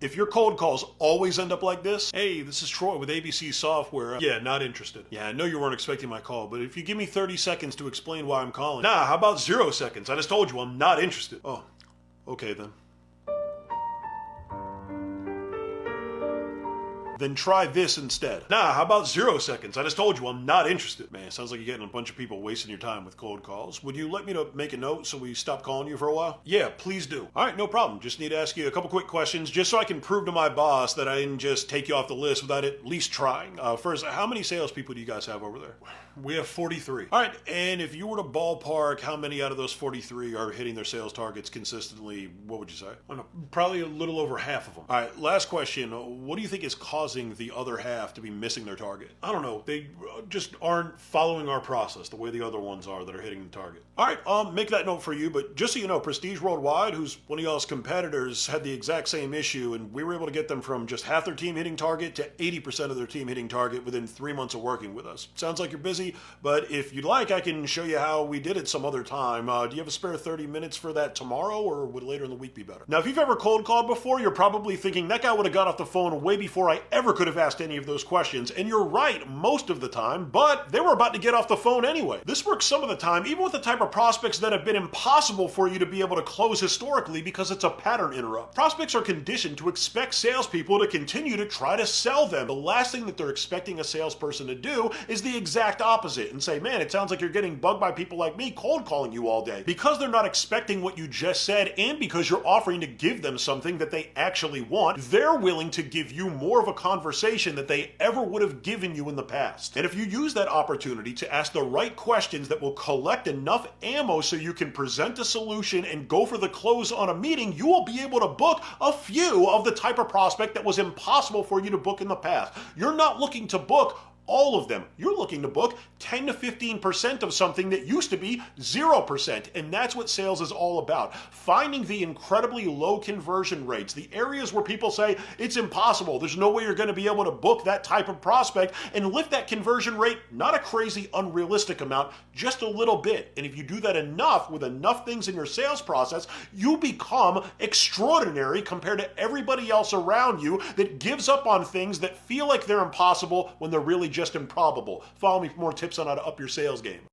If your cold calls always end up like this, hey, this is Troy with ABC Software. Yeah, not interested. Yeah, I know you weren't expecting my call, but if you give me 30 seconds to explain why I'm calling. Nah, how about 0 seconds? I just told you I'm not interested. Oh, okay then. Then try this instead. Nah, how about 0 seconds? I just told you I'm not interested. Man, sounds like you're getting a bunch of people wasting your time with cold calls. Would you like me to make a note so we stop calling you for a while? Yeah, please do. All right, no problem. Just need to ask you a couple quick questions just so I can prove to my boss that I didn't just take you off the list without at least trying. First, how many salespeople do you guys have over there? We have 43. All right, and if you were to ballpark how many out of those 43 are hitting their sales targets consistently, what would you say? I don't know, probably a little over half of them. All right, last question. What do you think is causing the other half to be missing their target? I don't know. They just aren't following our process the way the other ones are that are hitting the target. All right, make that note for you, but just so you know, Prestige Worldwide, who's one of y'all's competitors, had the exact same issue, and we were able to get them from just half their team hitting target to 80% of their team hitting target within 3 months of working with us. Sounds like you're busy, but if you'd like, I can show you how we did it some other time. Do you have a spare 30 minutes for that tomorrow, or would later in the week be better? Now, if you've ever cold called before, you're probably thinking that guy would have got off the phone way before I ever could have asked any of those questions, and you're right most of the time, but they were about to get off the phone anyway. This works some of the time, even with the type of prospects that have been impossible for you to be able to close historically because it's a pattern interrupt. Prospects are conditioned to expect salespeople to continue to try to sell them. The last thing that they're expecting a salesperson to do is the exact opposite and say, man, it sounds like you're getting bugged by people like me cold calling you all day. Because they're not expecting what you just said, and because you're offering to give them something that they actually want, they're willing to give you more of a conversation that they ever would have given you in the past. And if you use that opportunity to ask the right questions that will collect enough ammo so you can present a solution and go for the close on a meeting, you will be able to book a few of the type of prospect that was impossible for you to book in the past. You're not looking to book all of them. You're looking to book 10 to 15% of something that used to be 0%. And that's what sales is all about. Finding the incredibly low conversion rates, the areas where people say it's impossible, there's no way you're going to be able to book that type of prospect, and lift that conversion rate, not a crazy unrealistic amount, just a little bit. And if you do that enough with enough things in your sales process, you become extraordinary compared to everybody else around you that gives up on things that feel like they're impossible when they're really just improbable. Follow me for more tips on how to up your sales game.